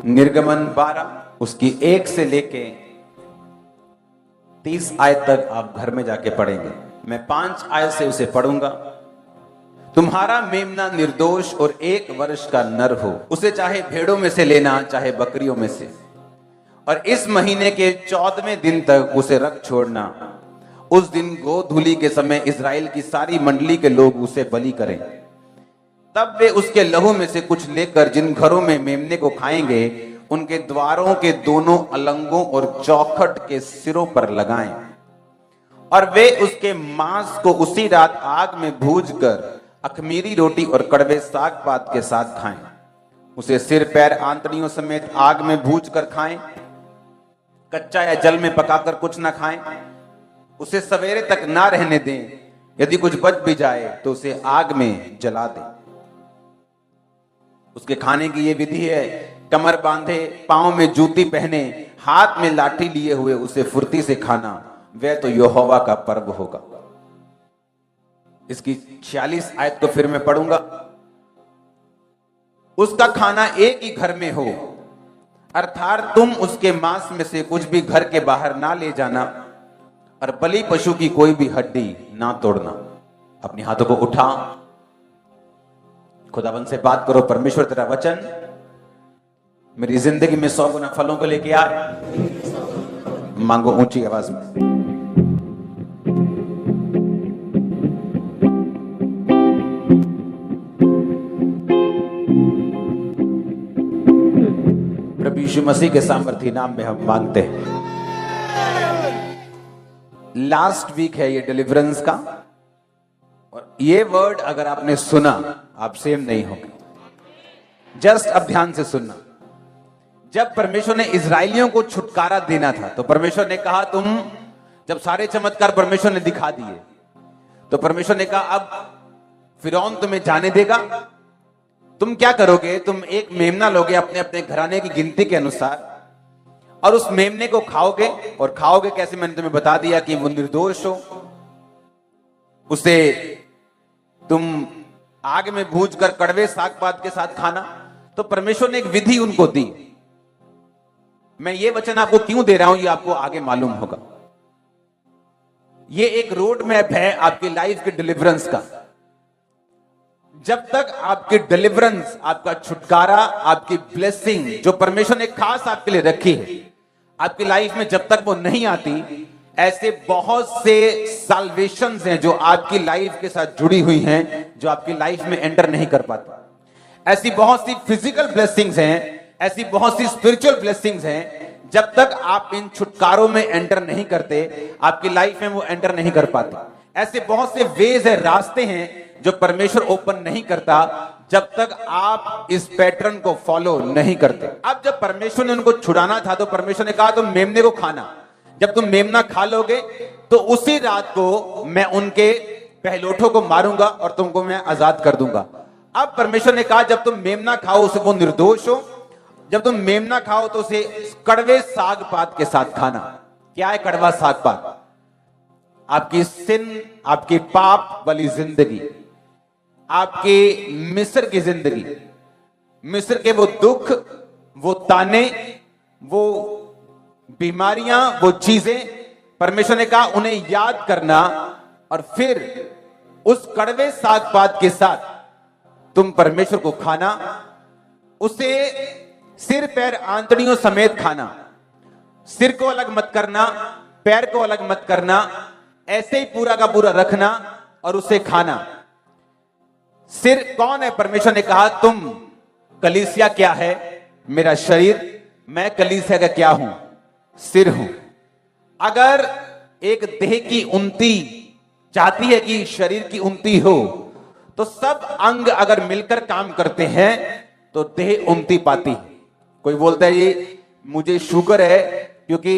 निर्गमन 12 उसकी 1 से लेके 30 आयत तक आप घर में जाके पढ़ेंगे। मैं 5 आयत से उसे पढ़ूंगा। तुम्हारा मेमना निर्दोष और 1 वर्ष का नर हो, उसे चाहे भेड़ों में से लेना चाहे बकरियों में से, और इस महीने के 14वें दिन तक उसे रख छोड़ना। उस दिन गोधूली के समय इजराइल की सारी मंडली के लोग उसे बलि करें। तब वे उसके लहू में से कुछ लेकर जिन घरों में मेमने को खाएंगे उनके द्वारों के दोनों अलंगों और चौखट के सिरों पर लगाएं, और वे उसके मांस को उसी रात आग में भूनकर अखमीरी रोटी और कड़वे साग पात के साथ खाएं। उसे सिर पैर आंतड़ियों समेत आग में भूनकर खाएं, कच्चा या जल में पकाकर कुछ ना खाएं। उसे सवेरे तक ना रहने दें, यदि कुछ बच भी जाए तो उसे आग में जला दें। उसके खाने की ये विधि है, कमर बांधे, पांव में जूती पहने, हाथ में लाठी लिए हुए उसे फुर्ती से खाना, वह तो यहोवा का पर्व होगा। इसकी 46 आयत को फिर मैं पढ़ूंगा। उसका खाना एक ही घर में हो, अर्थात तुम उसके मांस में से कुछ भी घर के बाहर ना ले जाना, और बलि पशु की कोई भी हड्डी ना तोड़ना। अपने हाथों को उठा, खुदाबंद से बात करो। परमेश्वर तेरा वचन मेरी जिंदगी में 100 गुना फलों को लेके आ। मांगो ऊंची आवाज में। प्रभु यीशु मसीह के सामर्थी नाम में हम मांगते हैं। लास्ट वीक है ये डिलीवरेंस का, और ये वर्ड अगर आपने सुना आप सेम नहीं होंगे। जस्ट अब ध्यान से सुनना। जब परमेश्वर ने इजरायलियों को छुटकारा देना था तो परमेश्वर ने कहा, तुम जब सारे चमत्कार परमेश्वर ने दिखा दिए तो परमेश्वर ने कहा अब फिरौन तुम्हें जाने देगा। तुम क्या करोगे? तुम एक मेमना लोगे अपने अपने घराने की गिनती के अनुसार, और उस मेमने को खाओगे। और खाओगे कैसे? मैंने तुम्हें बता दिया कि वो निर्दोष हो। उसे तुम आग में भूनकर कड़वे साग पात के साथ खाना। तो परमेश्वर ने एक विधि उनको दी। मैं ये वचन आपको क्यों दे रहा हूं ये आपको आगे मालूम होगा। ये एक रोड मैप है आपकी लाइफ के डिलीवरेंस का। जब तक आपकी डिलीवरेंस, आपका छुटकारा, आपकी ब्लेसिंग जो परमेश्वर ने खास आपके लिए रखी है आपकी लाइफ में, जब तक वो नहीं आती, ऐसे बहुत से साल्वेशंस हैं जो आपकी लाइफ के साथ जुड़ी हुई हैं, जो आपकी लाइफ में एंटर नहीं कर पाती। ऐसी बहुत सी फिजिकल ब्लेसिंग्स हैं, ऐसी बहुत सी स्पिरिचुअल ब्लेसिंग्स हैं, जब तक आप इन छुटकारों में एंटर नहीं करते आपकी लाइफ में वो एंटर नहीं कर पाती। ऐसे बहुत से वेज है, रास्ते हैं जो परमेश्वर ओपन नहीं करता जब तक आप इस पैटर्न को फॉलो नहीं करते। अब जब परमेश्वर ने उनको छुड़ाना था तो परमेश्वर ने कहा तुम मेमने को खाना। जब तुम मेमना खा लोगे तो उसी रात को मैं उनके पहलोठों को मारूंगा और तुमको मैं आजाद कर दूंगा। अब परमेश्वर ने कहा जब तुम मेमना खाओ उसे वो निर्दोष हो। जब तुम मेमना खाओ तो उसे कड़वे साग पात के साथ खाना। क्या है कड़वा साग पात? आपकी सिन, आपकी पाप वाली जिंदगी, आपकी मिस्र की जिंदगी, मिस्र के वो दुख, वो ताने, वो बीमारियां, वो चीजें, परमेश्वर ने कहा उन्हें याद करना, और फिर उस कड़वे साग पात के साथ तुम परमेश्वर को खाना। उसे सिर पैर आंतड़ियों समेत खाना। सिर को अलग मत करना, पैर को अलग मत करना, ऐसे ही पूरा का पूरा रखना और उसे खाना। सिर कौन है? परमेश्वर ने कहा तुम कलीसिया क्या है? मेरा शरीर। मैं कलीसिया का क्या हूं? सिर हूं। अगर एक देह की उन्नति चाहती है कि शरीर की उन्नति हो तो सब अंग अगर मिलकर काम करते हैं तो देह उन्नति पाती है। कोई बोलता है ये मुझे शुगर है क्योंकि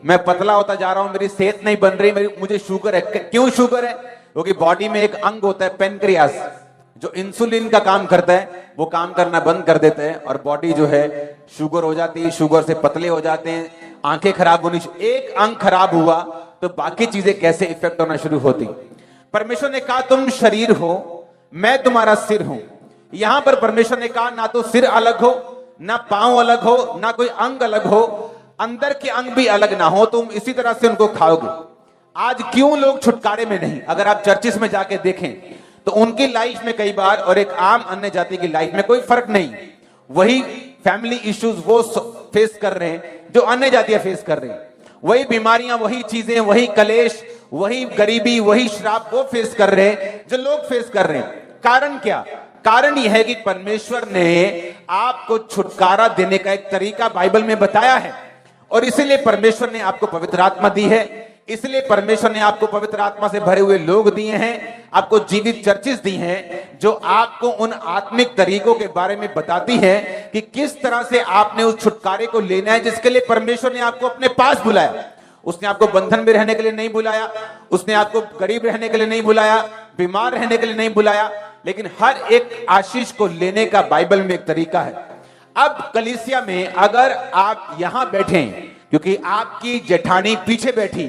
मैं पतला होता जा रहा हूं, मेरी सेहत नहीं बन रही, मुझे शुगर है। क्यों शुगर है? क्योंकि बॉडी में एक अंग होता है पेनक्रियास, जो इंसुलिन का काम करता है, वो काम करना बंद कर देता है और बॉडी जो है शुगर हो जाती है, शुगर से पतले हो जाते हैं, आंखें खराब होनी। एक अंग खराब हुआ तो बाकी चीजें कैसे इफेक्ट होना शुरू होती। परमेश्वर ने कहा तुम शरीर हो, मैं तुम्हारा सिर हूं। यहां पर परमेश्वर ने कहा ना तो सिर अलग हो ना पांव अलग हो, ना कोई अंग अलग हो, अंदर के अंग भी अलग ना हो, तुम इसी तरह से उनको खाओगे। आज क्यों लोग छुटकारे में नहीं? अगर आप चर्चिस में जाके देखें तो उनकी लाइफ में कई बार और एक आम अन्य जाति की लाइफ में कोई फर्क नहीं। वही फैमिली इश्यूज वो फेस कर रहे हैं जो अन्य जातियां फेस कर रही हैं, वही बीमारियां, वही चीजें, वही कलेश, वही गरीबी, वही श्राप वो फेस कर रहे हैं जो लोग फेस कर रहे हैं। कारण क्या? कारण यह है कि परमेश्वर ने आपको छुटकारा देने का एक तरीका बाइबल में बताया है, और इसीलिए परमेश्वर ने आपको पवित्र आत्मा दी है, इसलिए परमेश्वर ने आपको पवित्र आत्मा से भरे हुए लोग दिए हैं, आपको जीवित चर्चिस दी हैं जो आपको उन आत्मिक तरीकों के बारे में बताती हैं कि किस तरह से आपने उस छुटकारे को लेना है जिसके लिए परमेश्वर ने आपको अपने पास बुलाया। उसने आपको बंधन में रहने के लिए नहीं बुलाया, उसने आपको गरीब रहने के लिए नहीं बुलाया, बीमार रहने के लिए नहीं बुलाया, लेकिन हर एक आशीष को लेने का बाइबल में एक तरीका है। अब कलीसिया में अगर आप यहां बैठे क्योंकि आपकी जेठानी पीछे बैठी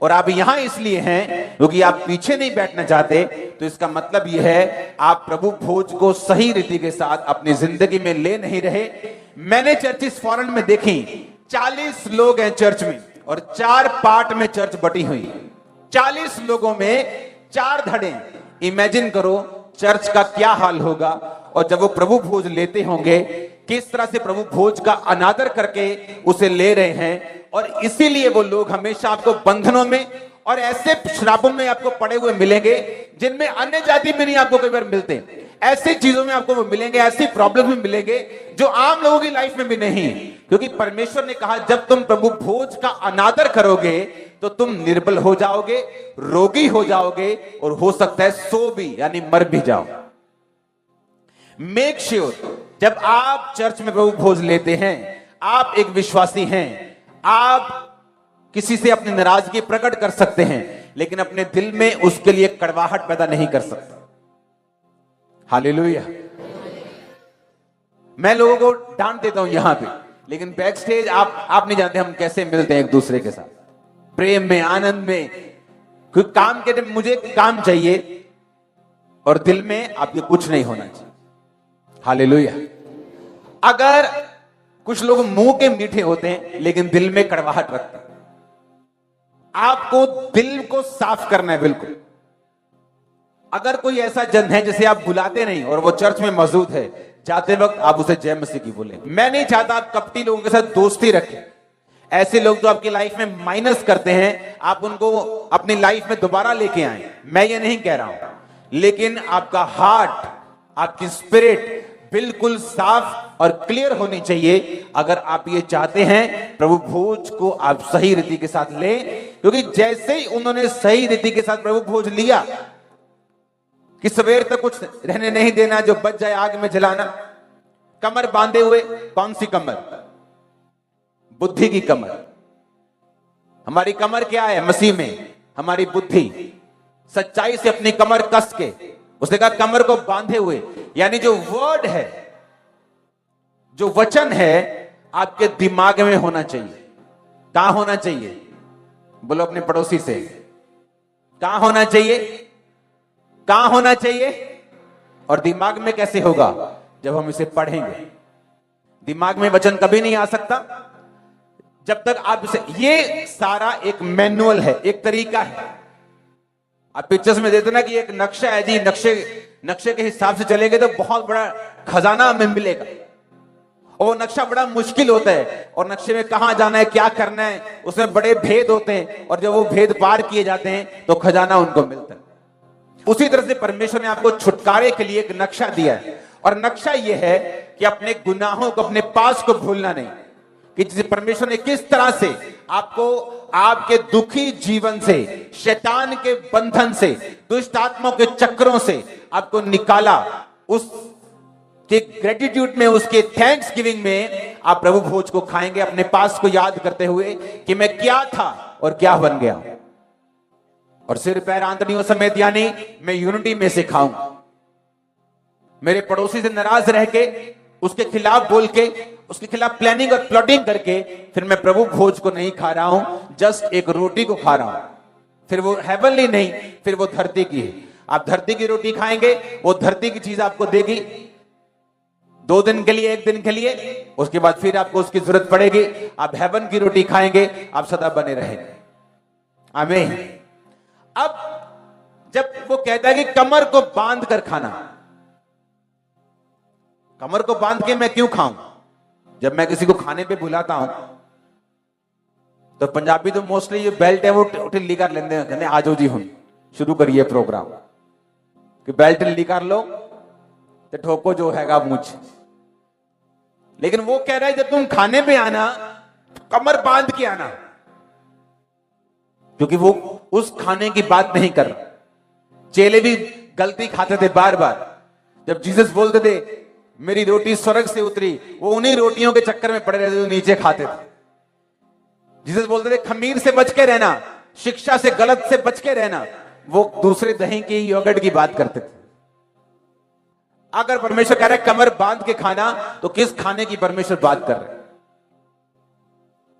और आप यहां इसलिए हैं क्योंकि आप पीछे नहीं बैठना चाहते, तो इसका मतलब यह है आप प्रभु भोज को सही रीति के साथ अपनी जिंदगी में ले नहीं रहे। मैंने चर्चिस फॉरेन में देखी, 40 लोग हैं चर्च में और 4 पार्ट में चर्च बटी हुई, 40 लोगों में 4 धड़े। इमेजिन करो चर्च का क्या हाल होगा, और जब वो प्रभु भोज लेते होंगे किस तरह से प्रभु भोज का अनादर करके उसे ले रहे हैं। और इसीलिए वो लोग हमेशा आपको बंधनों में और ऐसे श्रापों में आपको पड़े हुए मिलेंगे जिनमें अन्य जाति में नहीं आपको कई बार मिलते, ऐसी चीजों में आपको वो मिलेंगे, ऐसी प्रॉब्लम में मिलेंगे जो आम लोगों की लाइफ में भी नहीं। क्योंकि परमेश्वर ने कहा जब तुम प्रभु भोज का अनादर करोगे तो तुम निर्बल हो जाओगे, रोगी हो जाओगे, और हो सकता है सो भी यानी मर भी जाओ। मेक श्योर जब आप चर्च में प्रभु भोज लेते हैं, आप एक विश्वासी हैं, आप किसी से अपनी नाराजगी प्रकट कर सकते हैं, लेकिन अपने दिल में उसके लिए कड़वाहट पैदा नहीं कर सकते। हालेलुया। मैं लोगों को डांट देता हूं यहां पे, लेकिन बैक स्टेज आप नहीं जानते हम कैसे मिलते हैं एक दूसरे के साथ, प्रेम में, आनंद में। कोई काम के लिए मुझे काम चाहिए और दिल में आपके कुछ नहीं होना चाहिए। हालेलुया। अगर कुछ लोग मुंह के मीठे होते हैं लेकिन दिल में कड़वाहट रखते हैं, आपको दिल को साफ करना है बिल्कुल। अगर कोई ऐसा जन है जिसे आप बुलाते नहीं और वो चर्च में मौजूद है, जाते वक्त आप उसे जय मसीह की बोले। मैं नहीं चाहता आप कपटी लोगों के साथ दोस्ती रखें। ऐसे लोग जो आपकी लाइफ में माइनस करते हैं, आप उनको अपनी लाइफ में दोबारा लेके आए। मैं ये नहीं कह रहा हूं, लेकिन आपका हार्ट, आपकी स्पिरिट बिल्कुल साफ और क्लियर होनी चाहिए अगर आप ये चाहते हैं प्रभु भोज को आप सही रीति के साथ लें। क्योंकि जैसे ही उन्होंने सही रीति के साथ प्रभु भोज लिया कि सवेर तक कुछ रहने नहीं देना, जो बच जाए आग में जलाना, कमर बांधे हुए। कौन सी कमर? बुद्धि की कमर। हमारी कमर क्या है मसीह में? हमारी बुद्धि। सच्चाई से अपनी कमर कस के, उसने कहा कमर को बांधे हुए, यानी जो वर्ड है, जो वचन है आपके दिमाग में होना चाहिए। कहां होना चाहिए? बोलो अपने पड़ोसी से, कहां होना चाहिए? कहां होना चाहिए? और दिमाग में कैसे होगा? जब हम इसे पढ़ेंगे। दिमाग में वचन कभी नहीं आ सकता जब तक आप इसे, ये सारा एक मैनुअल है, एक तरीका है। आप पिक्चर्स में देते ना कि एक नक्शा है जी, नक्शे के हिसाब से चलेंगे तो बहुत बड़ा खजाना हमें मिलेगा। और वो नक्शा बड़ा मुश्किल होता है, और नक्शे में कहां जाना है, क्या करना है, उसमें बड़े भेद होते हैं, और जब वो भेद पार किए जाते हैं तो खजाना उनको मिलता है। उसी तरह से परमेश्वर ने आपको छुटकारे के लिए एक नक्शा दिया है, और नक्शा यह है कि अपने गुनाहों को, अपने पास को भूलना नहीं। कि जिसे परमेश्वर ने किस तरह से आपको आपके दुखी जीवन से, शैतान के बंधन से, दुष्ट आत्माओं के चक्रों से आपको निकाला, उस के ग्रेटिट्यूड में, उसके थैंक्स गिविंग में आप प्रभु भोज को खाएंगे अपने पास को याद करते हुए कि मैं क्या था और क्या बन गया। और सिर पैर आंतड़ियों समेत, यानी मैं यूनिटी में से खाऊंगा। मेरे पड़ोसी से नाराज रह के, उसके खिलाफ बोल के, उसके खिलाफ प्लानिंग और प्लॉटिंग करके फिर मैं प्रभु भोज को नहीं खा रहा हूं, जस्ट एक रोटी को खा रहा हूं। फिर वो हेवनली नहीं, फिर वो धरती की है। आप धरती की रोटी खाएंगे, वो धरती की चीज आपको देगी। 2 दिन के लिए, 1 दिन के लिए, उसके बाद फिर आपको उसकी जरूरत पड़ेगी, आप हेवन की रोटी खाएंगे, आप सदा बने रहेंगे। आमीन। अब जब वो कहता है कि कमर को बांध कर खाना, कमर को बांध के मैं क्यों खाऊं? जब मैं किसी को खाने पे बुलाता हूं तो पंजाबी तो मोस्टली ये बेल्ट है वो ढिल्ली कर लेते हैं, कहते आ जाओ जी हम शुरू करिए प्रोग्राम, कि बेल्ट ढिल्ली कर लो तो ठोको जो हैगा मुझ। लेकिन वो कह रहा है जब तुम खाने पे आना कमर बांध के आना, क्योंकि वो उस खाने की बात नहीं कर रहा। चेले भी गलती खाते थे बार बार। जब जीसस बोलते थे मेरी रोटी स्वर्ग से उतरी, वो उन्हीं रोटियों के चक्कर में पड़े रहते जो नीचे खाते थे। जीसस बोलते थे खमीर से बच के रहना, शिक्षा से गलत से बच के रहना, वो दूसरे दही की योगर्ट की बात करते थे। अगर परमेश्वर कह रहे कमर बांध के खाना, तो किस खाने की परमेश्वर बात कर रहे?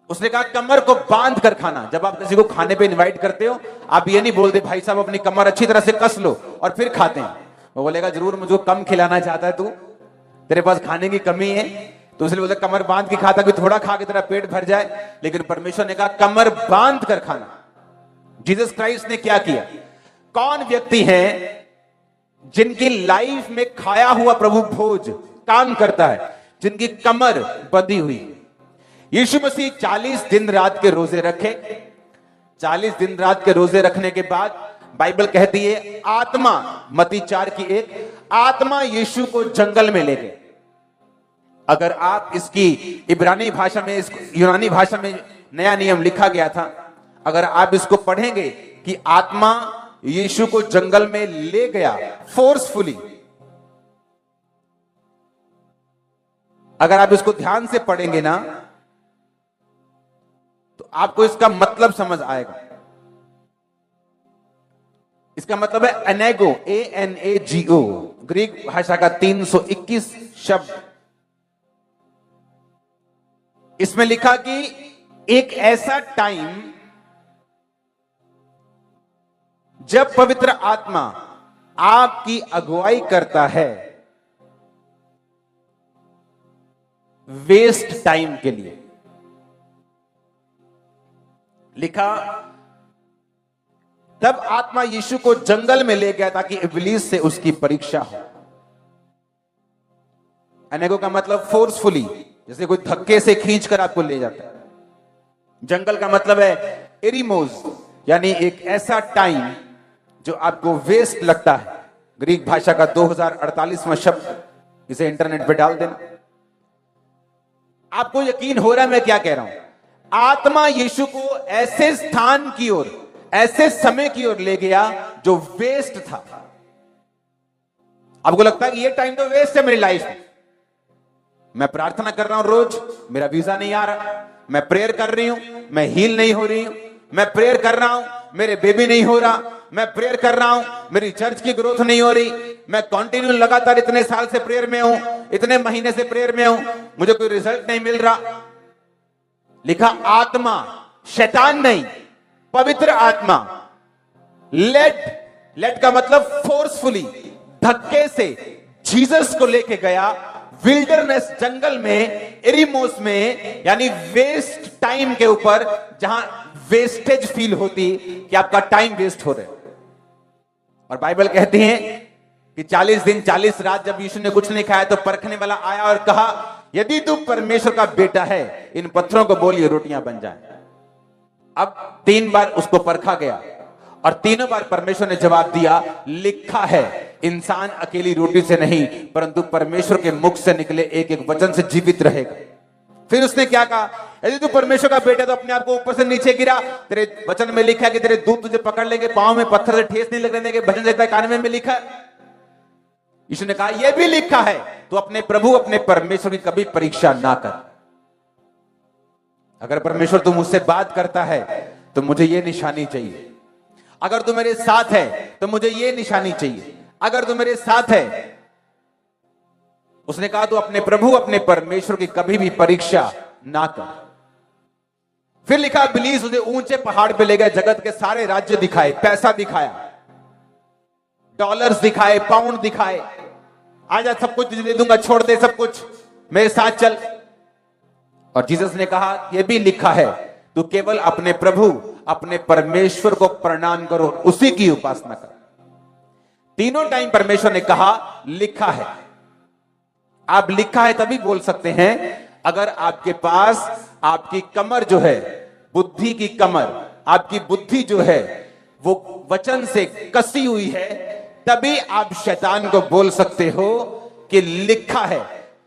उसने कहा कमर को बांध कर खाना। जब आप किसी को खाने पे इनवाइट करते हो, आप ये नहीं बोलते भाई साहब अपनी कमर अच्छी तरह से कस लो और फिर खाते हैं। वो बोलेगा जरूर मुझको कम खिलाना चाहता है तू, तेरे पास खाने की कमी है, तो इसलिए बोलते कमर बांध के खाता कि थोड़ा खा के तेरा पेट भर जाए। लेकिन परमेश्वर ने कहा कमर बांध कर खाना। जीसस क्राइस्ट ने क्या किया? कौन व्यक्ति है जिनकी लाइफ में खाया हुआ प्रभु भोज काम करता है, जिनकी कमर बंधी हुई? यीशु मसीह 40 दिन रात के रोजे रखे। 40 दिन रात के रोजे रखने के बाद बाइबल कहती है आत्मा, मत्ती 4:1, आत्मा यीशु को जंगल में ले गए। अगर आप इसकी इब्रानी भाषा में, इसको यूनानी भाषा में नया नियम लिखा गया था, अगर आप इसको पढ़ेंगे कि आत्मा यीशु को जंगल में ले गया फोर्सफुली, अगर आप इसको ध्यान से पढ़ेंगे ना तो आपको इसका मतलब समझ आएगा। इसका मतलब है एनेगो, ANAGO, ग्रीक भाषा का 321 शब्द। इसमें लिखा कि एक ऐसा टाइम जब पवित्र आत्मा आपकी अगुवाई करता है वेस्ट टाइम के लिए। लिखा तब आत्मा यीशु को जंगल में ले गया ताकि इब्लीस से उसकी परीक्षा हो। अनेको का मतलब फोर्सफुली, जैसे कोई धक्के से खींचकर आपको ले जाता है। जंगल का मतलब है एरिमोज, यानी एक ऐसा टाइम जो आपको वेस्ट लगता है। ग्रीक भाषा का 2048वां शब्द, इसे इंटरनेट पे डाल देना। आपको यकीन हो रहा है मैं क्या कह रहा हूं? आत्मा यीशु को ऐसे स्थान की ओर, ऐसे समय की ओर ले गया जो वेस्ट था। आपको लगता है कि ये टाइम तो वेस्ट है मेरी लाइफ में। मैं प्रार्थना कर रहा हूं रोज, मेरा वीजा नहीं आ रहा। मैं प्रेयर कर रही हूं, मैं हील नहीं हो रही हूं। मैं प्रेयर कर रहा हूं, मेरे बेबी नहीं हो रहा। मैं प्रेयर कर रहा हूं, मेरी चर्च की ग्रोथ नहीं हो रही। मैं कंटिन्यू लगातार इतने साल से प्रेयर में हूं, इतने महीने से प्रेयर में हूं, मुझे कोई रिजल्ट नहीं मिल रहा। लिखा आत्मा, शैतान नहीं, पवित्र आत्मा लेट का मतलब फोर्सफुली, धक्के से जीसस को लेके गया विल्डरनेस, जंगल में, एरिमोस में, यानी वेस्ट टाइम के ऊपर, जहां वेस्टेज फील होती कि आपका टाइम वेस्ट हो रहा है। और बाइबल कहती है कि 40 दिन 40 रात जब यीशु ने कुछ नहीं खाया तो परखने वाला आया और कहा यदि तू परमेश्वर का बेटा है इन पत्थरों को बोलिए रोटियां बन जाएं। अब 3 बार उसको परखा गया और तीनों बार परमेश्वर ने जवाब दिया, लिखा है इंसान अकेली रोटी से नहीं परंतु परमेश्वर के मुख से निकले एक एक वचन से जीवित रहेगा। फिर उसने क्या कहा? यदि तू परमेश्वर का बेटा तो अपने आप को ऊपर से नीचे गिरा, तेरे वचन में लिखा है कि तेरे दूत तुझे पकड़ लेंगे, पांव में पत्थर से ठेस नहीं लगने देंगे। भजन संहिता 91 में लिखा है। यीशु ने कहा यह भी लिखा है तो अपने प्रभु अपने परमेश्वर की कभी परीक्षा ना कर। अगर परमेश्वर तू मुझसे बात करता है तो मुझे यह निशानी चाहिए। अगर तू मेरे साथ है तो मुझे यह निशानी चाहिए। अगर तू मेरे साथ है, उसने कहा तो अपने प्रभु अपने परमेश्वर की कभी भी परीक्षा ना कर। फिर लिखा इब्लीस उसे ऊंचे पहाड़ पे ले गया, जगत के सारे राज्य दिखाए, पैसा दिखाया, डॉलर्स दिखाए, पाउंड दिखाए, आजा सब कुछ दे दूंगा, छोड़ दे सब कुछ, मेरे साथ चल। और जीसस ने कहा यह भी लिखा है, तू केवल अपने प्रभु अपने परमेश्वर को प्रणाम करो, उसी की उपासना कर। तीनों टाइम परमेश्वर ने कहा लिखा है। आप लिखा है तभी बोल सकते हैं अगर आपके पास आपकी कमर जो है, बुद्धि की कमर, आपकी बुद्धि जो है वो वचन से कसी हुई है, तभी आप शैतान को बोल सकते हो कि लिखा है।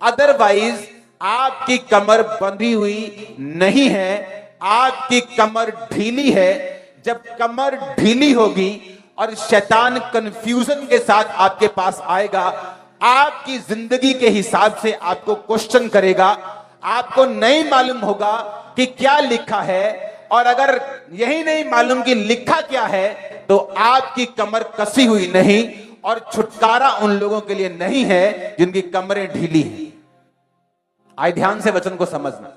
अदरवाइज आपकी कमर बंधी हुई नहीं है, आपकी कमर ढीली है। जब कमर ढीली होगी और शैतान कंफ्यूजन के साथ आपके पास आएगा, आपकी जिंदगी के हिसाब से आपको क्वेश्चन करेगा, आपको नहीं मालूम होगा कि क्या लिखा है। और अगर यही नहीं मालूम कि लिखा क्या है, तो आपकी कमर कसी हुई नहीं, और छुटकारा उन लोगों के लिए नहीं है जिनकी कमरें ढीली हैं। आए ध्यान से वचन को समझना।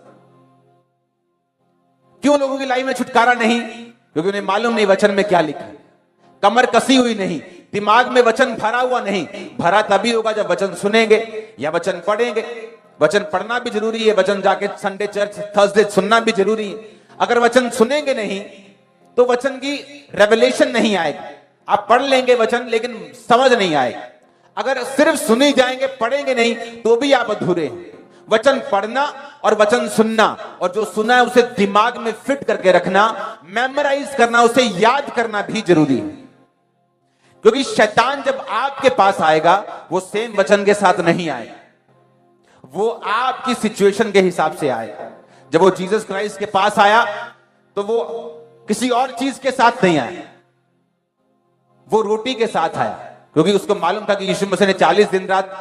क्यों लोगों की लाइफ में छुटकारा नहीं? क्योंकि उन्हें मालूम नहीं वचन में क्या लिखा है। कमर कसी हुई नहीं, दिमाग में वचन भरा हुआ नहीं। भरा तभी होगा जब वचन सुनेंगे या वचन पढ़ेंगे। वचन पढ़ना भी जरूरी है, वचन जाके संडे चर्च थर्सडे सुनना भी जरूरी है। अगर वचन सुनेंगे नहीं तो वचन की रेवलेशन नहीं आएगी। आप पढ़ लेंगे वचन लेकिन समझ नहीं आएगी। अगर सिर्फ सुने जाएंगे, पढ़ेंगे नहीं, तो भी आप अधूरे हैं। वचन पढ़ना और वचन सुनना, और जो सुना है उसे दिमाग में फिट करके रखना, मेमोराइज करना, उसे याद करना भी जरूरी है। क्योंकि शैतान जब आपके पास आएगा वो सेम वचन के साथ नहीं आएगा, वो आपकी सिचुएशन के हिसाब से आएगा। जब वो जीसस क्राइस्ट के पास आया तो वो किसी और चीज के साथ नहीं आया, वो रोटी के साथ आया। क्योंकि उसको मालूम था कि यीशु मसीह ने 40 दिन रात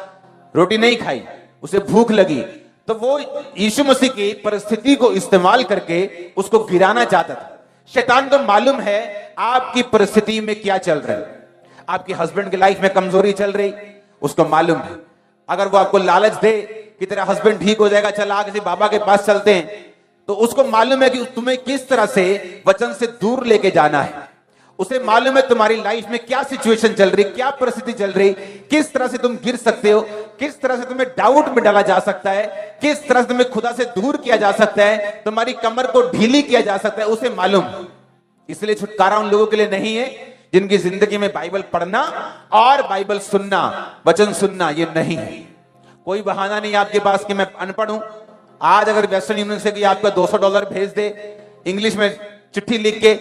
रोटी नहीं खाई, उसे भूख लगी, तो वो यीशु मसीह की परिस्थिति को इस्तेमाल करके उसको गिराना चाहता था। शैतान को मालूम है आपकी परिस्थिति में क्या चल रहा है। आपकी हस्बैंड की लाइफ में कमजोरी चल रही, उसको मालूम है। अगर वो आपको लालच दे कि तेरा हस्बैंड ठीक हो जाएगा, चल आ किसी बाबा के पास चलते हैं, तो उसको मालूम है कि तुम्हें किस तरह से वचन से दूर लेके जाना है। उसे मालूम है तुम्हारी लाइफ में क्या सिचुएशन चल रही, क्या परिस्थिति चल रही, किस तरह से तुम गिर सकते हो, किस तरह से तुम्हें डाउट में डाला जा सकता है, किस तरह से तुम्हें खुदा से दूर किया जा सकता है, तुम्हारी कमर को ढीली किया जा सकता है, उसे मालूम। इसलिए छुटकारा उन लोगों के लिए नहीं है जिनकी जिंदगी में बाइबल पढ़ना और बाइबल सुनना, वचन सुनना ये नहीं है। कोई बहाना नहीं आपके पास कि मैं अनपढ़ हूं। आज अगर वेस्टर्न यूनियन से कि आपका $200 भेज दे, इंग्लिश में चिट्ठी लिख के,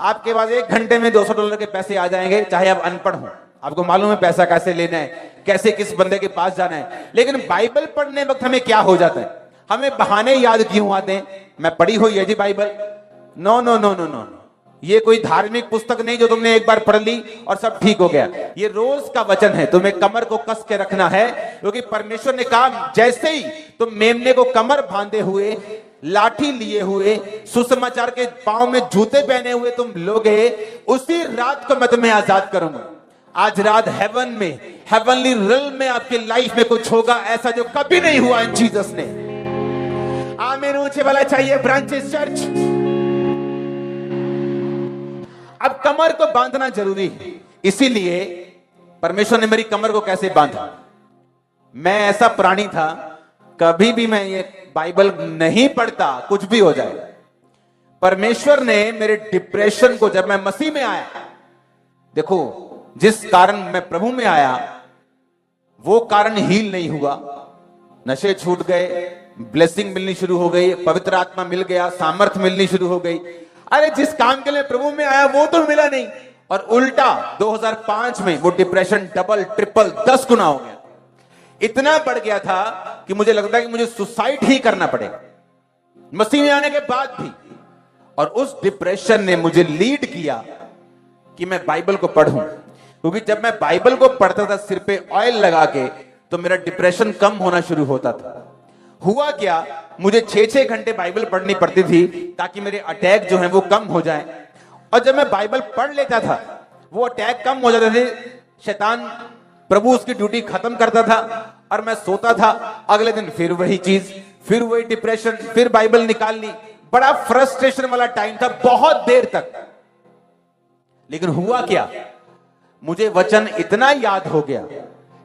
आपके पास 1 घंटे में $200 के पैसे आ जाएंगे, चाहे आप अनपढ़ हो। आपको मालूम है पैसा कैसे लेना है, कैसे किस बंदे के पास जाना है। लेकिन बाइबल पढ़ने वक्त हमें क्या हो जाता है, हमें बहाने याद क्यों आते हैं? मैं पढ़ी हुई है जी Bible. No no no no no, ये कोई धार्मिक पुस्तक नहीं जो तुमने एक बार पढ़ ली और सब ठीक हो गया। ये रोज का वचन है, तुम्हें कमर को कस के रखना है। क्योंकि परमेश्वर ने कहा जैसे ही तुम मेमने को कमर बांधे हुए, लाठी लिए हुए, सुसमाचार के पांव में जूते पहने हुए तुम लोगे, उसी रात को मैं तुम्हें आजाद करूंगा। आज रात हेवन में, हेवनली रिल्म में आपकी लाइफ में कुछ होगा ऐसा जो कभी नहीं हुआ इन जीसस ने। आमीन ऊंचे वाला चाहिए ब्रांचेस चर्च। अब कमर को बांधना जरूरी है, इसीलिए परमेश्वर ने मेरी कमर को कैसे बांधा। मैं ऐसा प्राणी था, कभी भी मैं ये बाइबल नहीं पढ़ता, कुछ भी हो जाए। परमेश्वर ने मेरे डिप्रेशन को, जब मैं मसीह में आया, देखो जिस कारण मैं प्रभु में आया वो कारण हील नहीं हुआ। नशे छूट गए, ब्लेसिंग मिलनी शुरू हो गई, पवित्र आत्मा मिल गया, सामर्थ्य मिलनी शुरू हो गई। अरे जिस काम के लिए प्रभु में आया वो तो मिला नहीं, और उल्टा 2005 में वो डिप्रेशन डबल ट्रिपल 10 गुना हो गया। इतना बढ़ गया था कि मुझे लगता है कि मुझे सुसाइड ही करना पड़ेगा मसीह में आने के बाद भी। और उस डिप्रेशन ने मुझे लीड किया कि मैं बाइबल को पढ़ूं, क्योंकि जब मैं बाइबल को पढ़ता था सिर पे ऑयल लगा के, तो मेरा डिप्रेशन कम होना शुरू होता था। हुआ क्या, मुझे 6-6 घंटे बाइबल पढ़नी पड़ती थी ताकि मेरे अटैक जो हैं वो कम हो जाएं। और जब मैं बाइबल पढ़ लेता था वो अटैक कम हो जाते थे, शैतान प्रभु उसकी ड्यूटी खत्म करता था और मैं सोता था। अगले दिन फिर वही चीज, फिर वही डिप्रेशन, फिर बाइबल निकाल ली। बड़ा फ्रस्ट्रेशन वाला टाइम था बहुत देर तक। लेकिन हुआ क्या, मुझे वचन इतना याद हो गया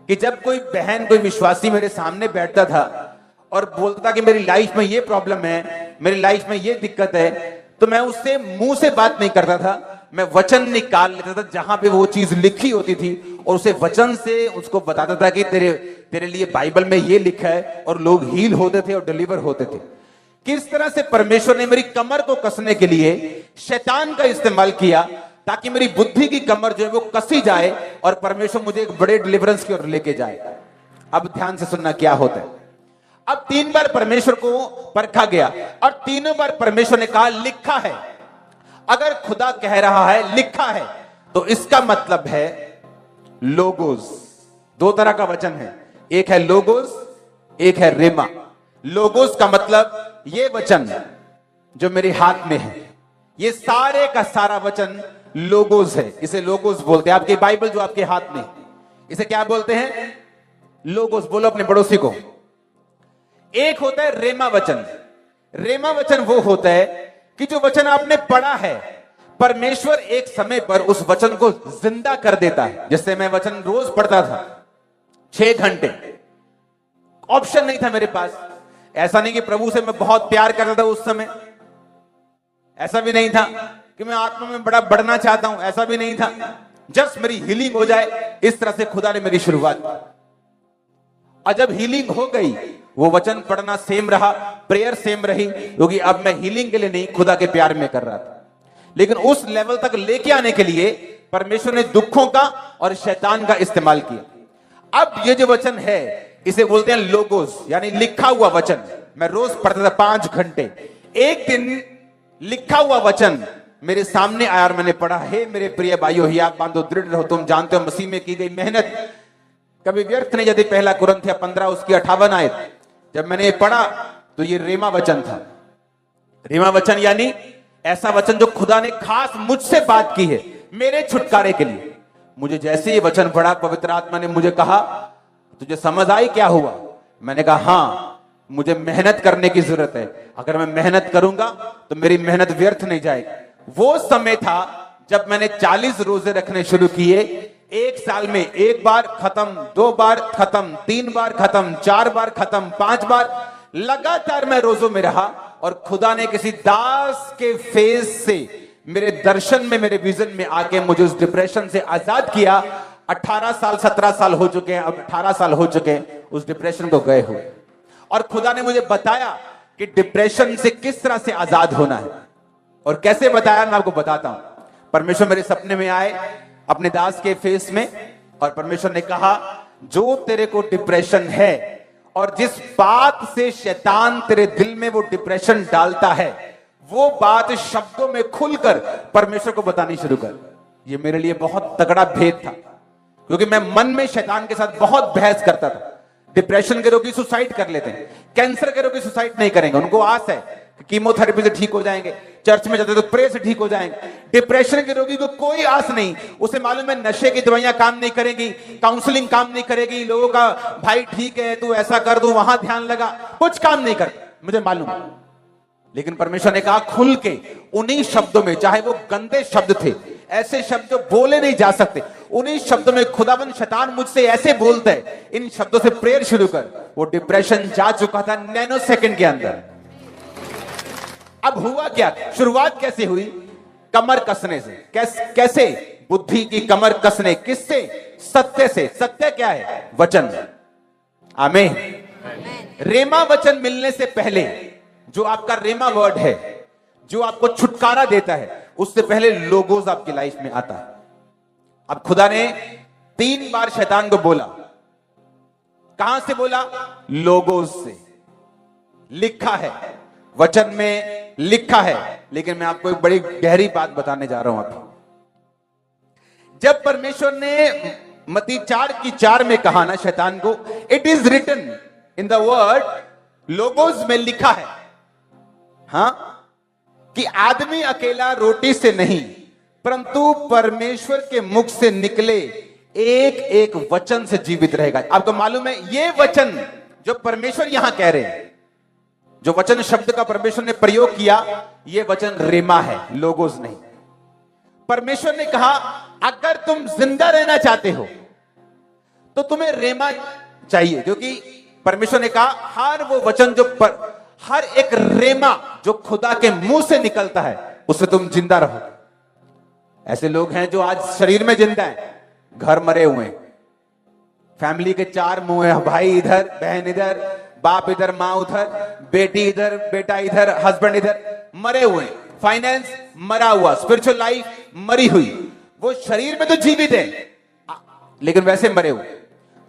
कि जब कोई बहन, कोई विश्वासी मेरे सामने बैठता था और बोलता था कि मेरी लाइफ में ये प्रॉब्लम है, मेरी लाइफ में ये दिक्कत है, तो मैं उससे मुंह से बात नहीं करता था, मैं वचन निकाल लेता था जहां पे वो चीज लिखी होती थी और उसे वचन से उसको बताता था कि तेरे लिए बाइबल में ये लिखा है, और लोग हील होते थे और डिलीवर होते थे। किस तरह से परमेश्वर ने मेरी कमर को कसने के लिए शैतान का इस्तेमाल किया ताकि मेरी बुद्धि की कमर जो है वो कसी जाए और परमेश्वर मुझे एक बड़े डिलीवरेंस की ओर लेके जाए। अब ध्यान से सुनना क्या होता है। अब 3 बार परमेश्वर को परखा गया और तीनों बार परमेश्वर ने कहा लिखा है। अगर खुदा कह रहा है लिखा है तो इसका मतलब है लोगोस। 2 तरह का वचन है, एक है लोगोस, एक है रेमा। लोगोस का मतलब ये वचन जो मेरे हाथ में है, ये सारे का सारा वचन लोगोस है, इसे लोगोस बोलते हैं। आपकी बाइबल जो आपके हाथ में, इसे क्या बोलते हैं? लोगोस। बोलो अपने पड़ोसी को। एक होता है रेमा वचन। रेमा वचन वो होता है कि जो वचन आपने पढ़ा है, परमेश्वर एक समय पर उस वचन को जिंदा कर देता है। जैसे मैं वचन रोज पढ़ता था 6 घंटे, ऑप्शन नहीं था मेरे पास। ऐसा नहीं कि प्रभु से मैं बहुत प्यार करता था उस समय, ऐसा भी नहीं था कि मैं आत्मा में बड़ा बढ़ना चाहता हूं, ऐसा भी नहीं था। जस्ट मेरी हीलिंग हो जाए, इस तरह से खुदा ने मेरी शुरुआत की। और जब हीलिंग हो गई, वो वचन पढ़ना सेम रहा, प्रेयर सेम रही, क्योंकि अब मैं हीलिंग के लिए नहीं, खुदा के प्यार में कर रहा था। लेकिन उस लेवल तक लेके आने के लिए परमेश्वर ने दुखों का और शैतान का इस्तेमाल किया। अब ये जो वचन है इसे बोलते हैं लोगोस, यानी लिखा हुआ वचन। मैं रोज पढ़ता था 5 घंटे। एक दिन लिखा हुआ वचन मेरे सामने आया और मैंने पढ़ा, हे मेरे प्रिय भाइयों, ही आप बांधो, दृढ़ रहो, तुम जानते हो मसीह में की गई मेहनत कभी व्यर्थ नहीं जाती। 1 कुरिन्थियों 15 उसकी 58 आयत। जब मैंने ये पढ़ा तो ये रेमा वचन था। रेमा वचन यानी ऐसा वचन जो खुदा ने खास मुझसे बात की है मेरे छुटकारे के लिए। मुझे जैसे ये वचन पढ़ा, पवित्र आत्मा ने मुझे कहा, तुझे समझ आई क्या हुआ? मैंने कहा हाँ, मुझे मेहनत करने की जरूरत है। अगर मैं मेहनत करूंगा तो मेरी मेहनत व्यर्थ नहीं जाएगी। वो समय था जब मैंने 40 रोजे रखने शुरू किए। 1 साल में 1 बार खत्म, 2 बार खत्म, 3 बार खत्म, 4 बार खत्म, 5 बार। लगातार मैं रोजों में रहा और खुदा ने किसी दास के फेस से मेरे दर्शन में, मेरे विजन में आके मुझे उस डिप्रेशन से आजाद किया। 18 साल 17 साल हो चुके हैं, अब 18 साल हो चुके हैं उस डिप्रेशन को गए हुए। और खुदा ने मुझे बताया कि डिप्रेशन से किस तरह से आजाद होना है। और कैसे बताया मैं आपको बताता हूं। परमेश्वर मेरे सपने में आए अपने दास के फेस में, और परमेश्वर ने कहा, जो तेरे को डिप्रेशन है और जिस बात से शैतान तेरे दिल में वो डिप्रेशन डालता है, वो बात शब्दों में खुलकर परमेश्वर को बतानी शुरू कर। ये मेरे लिए बहुत तगड़ा भेद था, क्योंकि मैं मन में शैतान के साथ बहुत बहस करता था। डिप्रेशन के रोगी सुसाइड कर लेते हैं, कैंसर के रोगी सुसाइड नहीं करेंगे, उनको आस है कीमोथेरेपी से ठीक हो जाएंगे, चर्च में जाते तो प्रे से ठीक हो जाएंगे। डिप्रेशन के रोगी को कोई आस नहीं, उसे मालूम है नशे की दवाइयां काम नहीं करेगी, काउंसलिंग काम नहीं करेगी, लोगों का भाई ठीक है तू ऐसा कर, दो वहां ध्यान लगा, कुछ काम नहीं कर, मुझे मालूम। लेकिन परमेश्वर ने कहा खुल के उन्हीं शब्दों में, चाहे वो गंदे शब्द थे, ऐसे शब्द जो बोले नहीं जा सकते, उन्हीं शब्दों में खुदाबंद शैतान मुझसे ऐसे बोलता है, इन शब्दों से प्रेयर शुरू कर। वो डिप्रेशन जा चुका था नैनो सेकंड के अंदर। अब हुआ क्या? शुरुआत कैसे हुई? कमर कसने से। कैसे? बुद्धि की कमर कसने। किससे? सत्य से। सत्य क्या है? वचन। आमीन। रेमा वचन मिलने से पहले, जो आपका रेमा वर्ड है, जो आपको छुटकारा देता है, उससे पहले लोगोस आपकी लाइफ में आता है। अब खुदा ने 3 बार शैतान को बोला। कहां से बोला? लोगोस से। लिखा है, वचन में लिखा है। लेकिन मैं आपको एक बड़ी गहरी बात बताने जा रहा हूं अभी। जब परमेश्वर ने मत्ती 4:4 में कहा ना शैतान को, it is written in the word, logos में लिखा है, हां, कि आदमी अकेला रोटी से नहीं परंतु परमेश्वर के मुख से निकले एक एक वचन से जीवित रहेगा। आपको मालूम है ये वचन जो परमेश्वर यहां कह रहे हैं, जो वचन शब्द का परमेश्वर ने प्रयोग किया, यह वचन रेमा है, लोगोस नहीं। परमेश्वर ने कहा अगर तुम जिंदा रहना चाहते हो तो तुम्हें रेमा चाहिए, क्योंकि परमेश्वर ने कहा हर वो वचन हर एक रेमा जो खुदा के मुंह से निकलता है उससे तुम जिंदा रहो। ऐसे लोग हैं जो आज शरीर में जिंदा हैं, घर मरे हुए हैं, फैमिली के 4 मुंह है, भाई इधर, बहन इधर, बाप इधर, माँ उधर, बेटी इधर, बेटा इधर, हस्बैंड इधर, मरे हुए, फाइनेंस मरा हुआ, स्पिरिचुअल लाइफ मरी हुई। वो शरीर में तो जीवित है लेकिन वैसे मरे हुए।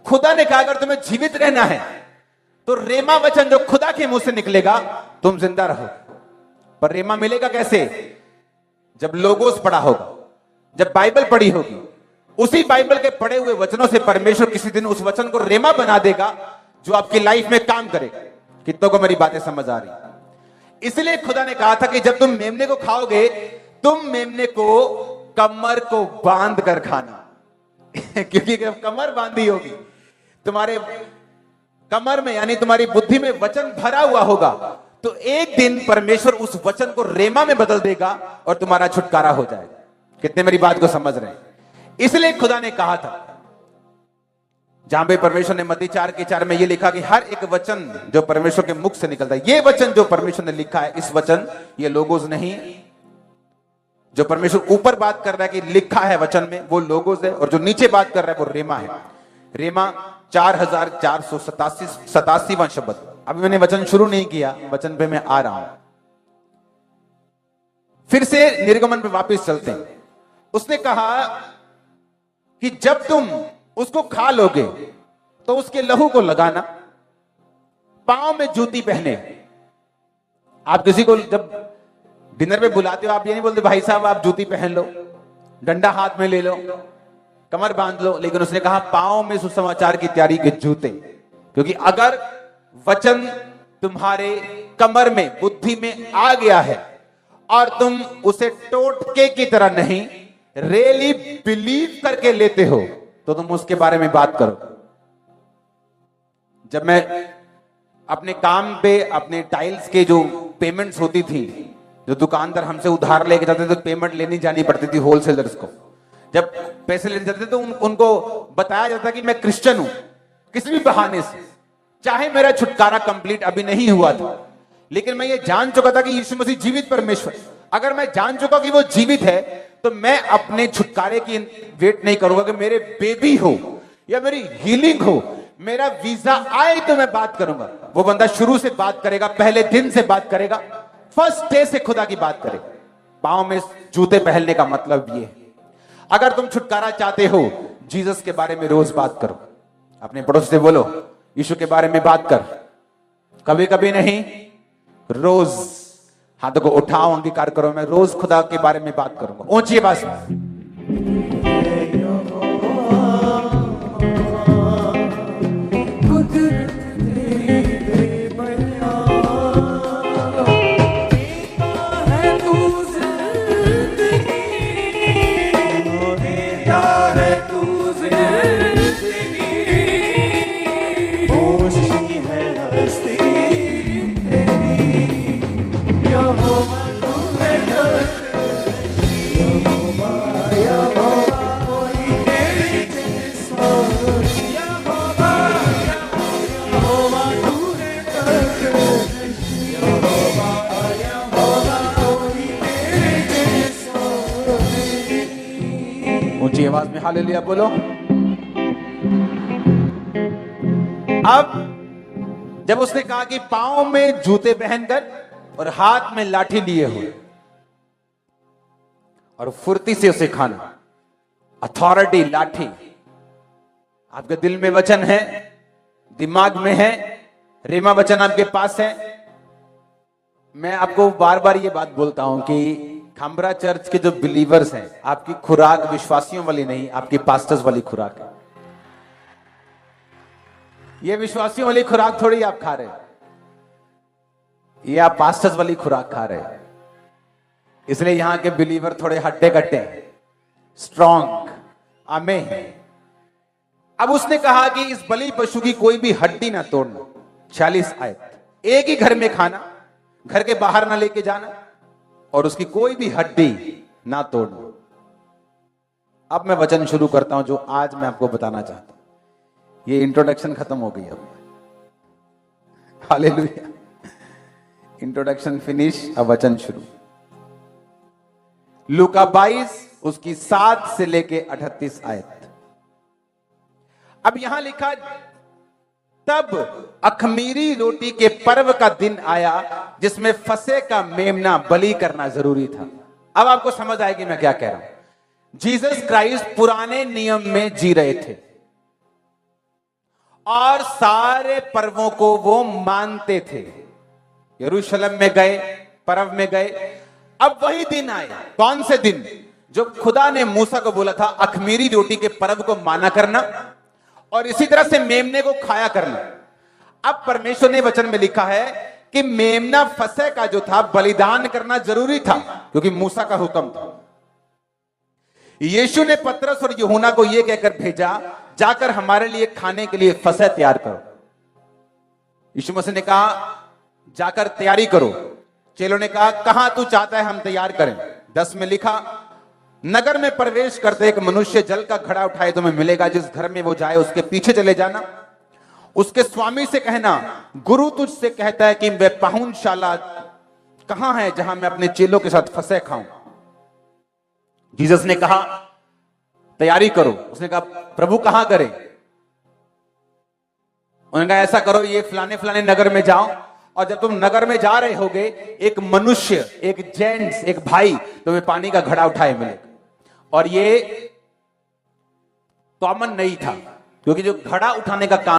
खुदा ने कहा अगर तुम्हें जीवित रहना है तो रेमा वचन जो खुदा के मुंह से निकलेगा तुम जिंदा रहो। पर रेमा मिलेगा कैसे? जब लोगोस पढ़ा होगा, जब बाइबल पढ़ी होगी, उसी बाइबल के पढ़े हुए वचनों से परमेश्वर किसी दिन उस वचन को रेमा बना देगा जो आपकी लाइफ में काम करेगा। कितनों को मेरी बातें समझ आ रही? इसलिए खुदा ने कहा था कि जब तुम मेमने को खाओगे, तुम मेमने को कमर को बांध कर खाना क्योंकि जब कमर बांधी होगी, तुम्हारे कमर में यानी तुम्हारी बुद्धि में वचन भरा हुआ होगा, तो एक दिन परमेश्वर उस वचन को रेमा में बदल देगा और तुम्हारा छुटकारा हो जाएगा। कितने मेरी बात को समझ रहे हैं? इसलिए खुदा ने कहा था, जहां पे परमेश्वर ने मत्ती 4:4 में यह लिखा कि हर एक वचन जो परमेश्वर के मुख से निकलता है, ये वचन जो परमेश्वर ने लिखा है, इस वचन ये लोगोस नहीं, जो परमेश्वर ऊपर बात कर रहा है कि लिखा है वचन में वो लोगोस है, और जो नीचे बात कर रहा है वो रेमा है। रेमा 4487वां शब्द। अभी मैंने वचन शुरू नहीं किया, वचन पे मैं आ रहा हूं। फिर से निर्गमन पे वापस चलते हैं। उसने कहा कि जब तुम उसको खा लोगे तो उसके लहू को लगाना, पांव में जूती पहने। आप किसी को जब डिनर पे बुलाते हो, आप ये नहीं बोलते भाई साहब आप जूती पहन लो, डंडा हाथ में ले लो, कमर बांध लो, लेकिन उसने कहा पांव में सुसमाचार की तैयारी के जूते। क्योंकि अगर वचन तुम्हारे कमर में, बुद्धि में आ गया है और तुम उसे टोटके की तरह नहीं, रियली बिलीव करके लेते हो, तो तुम उसके बारे में बात करो। जब मैं अपने काम पे अपने टाइल्स के जो पेमेंट्स होती थी, जो दुकानदार हमसे उधार लेके जाते थे, तो पेमेंट लेनी जानी पड़ती थी होलसेलर्स को। जब पैसे लेने जाते तो उनको बताया जाता कि मैं क्रिश्चियन हूं, किसी भी बहाने से, चाहे मेरा छुटकारा कंप्लीट अभी नहीं हुआ था, लेकिन मैं ये जान चुका था कि यीशु मसीह जीवित परमेश्वर। अगर मैं जान चुका कि वो जीवित है तो मैं अपने छुटकारे की वेट नहीं करूंगा कि मेरे बेबी हो या मेरी हीलिंग हो, मेरा वीजा आए तो मैं बात करूंगा। वो बंदा शुरू से बात करेगा, पहले दिन से बात करेगा, फर्स्ट डे से खुदा की बात करेगा। पांव में जूते पहनने का मतलब ये है। अगर तुम छुटकारा चाहते हो, जीसस के बारे में रोज बात करो। अपने पड़ोस से बोलो यीशु के बारे में बात कर, कभी कभी नहीं, रोज। हाथों को उठाओ, अंगीकार करो, मैं रोज खुदा के बारे में बात करूंगा, ऊंची आवाज में। ऊंची आवाज में हालेलुया बोलो। अब जब उसने कहा कि पांव में जूते पहनकर और हाथ में लाठी लिए हुए और फुर्ती से उसे खाना, अथॉरिटी, लाठी। आपके दिल में वचन है, दिमाग में है, रेमा वचन आपके पास है। मैं आपको बार बार ये बात बोलता हूं कि खामरा चर्च के जो बिलीवर्स हैं, आपकी खुराक विश्वासियों वाली नहीं, आपकी पास्टर्स वाली खुराक है। ये विश्वासियों वाली खुराक थोड़ी आप खा रहे हैं, ये आप पास्टर्स वाली खुराक खा रहे हैं। इसलिए यहां के बिलीवर थोड़े हट्टे कट्टे, स्ट्रॉन्ग, आमीन। अब उसने कहा कि इस बलि पशु की कोई भी हड्डी ना तोड़ना। 46 आयत, एक ही घर में खाना, घर के बाहर ना लेके जाना, और उसकी कोई भी हड्डी ना तोड़ना। अब मैं वचन शुरू करता हूं जो आज मैं आपको बताना चाहता हूं। ये इंट्रोडक्शन खत्म हो गई अब। हालेलुया। इंट्रोडक्शन फिनिश, अब वचन शुरू। लूका 22 उसकी 7 से लेके 38 आयत। अब यहां लिखा, तब अखमीरी रोटी के पर्व का दिन आया जिसमें फसह का मेमना बलि करना जरूरी था। अब आपको समझ आएगी मैं क्या कह रहा हूं। जीसस क्राइस्ट पुराने नियम में जी रहे थे और सारे पर्वों को वो मानते थे। यरूशलेम में गए, पर्व में गए। अब वही दिन आया। कौन से दिन? जो खुदा ने मूसा को बोला था अखमीरी रोटी के पर्व को माना करना और इसी तरह से मेमने को खाया करना। अब परमेश्वर ने वचन में लिखा है कि मेमना फसह का जो था बलिदान करना जरूरी था क्योंकि मूसा का हुक्म था। यीशु ने पतरस और यूहन्ना को यह कहकर भेजा, जाकर हमारे लिए खाने के लिए फसह तैयार करो। यीशु मसीह ने कहा जाकर तैयारी करो। चेलों ने कहा कहां तू चाहता है हम तैयार करें? 10 में लिखा, नगर में प्रवेश करते एक मनुष्य जल का घड़ा उठाए तुम्हें मिलेगा, जिस घर में वो जाए उसके पीछे चले जाना। उसके स्वामी से कहना, गुरु तुझसे कहता है कि वह पाहुनशाला कहां है जहां मैं अपने चेलों के साथ फसह खाऊं। जीसस ने कहा तैयारी करो। उसने कहा प्रभु कहां करें? उन्होंने कहा ऐसा करो, ये फलाने फलाने नगर में जाओ और जब तुम नगर में जा रहे होगे एक मनुष्य, एक जेंट्स, एक भाई तुम्हें पानी का घड़ा उठाए मिलेगा। और ये कॉमन नहीं था क्योंकि जो घड़ा उठाने का काम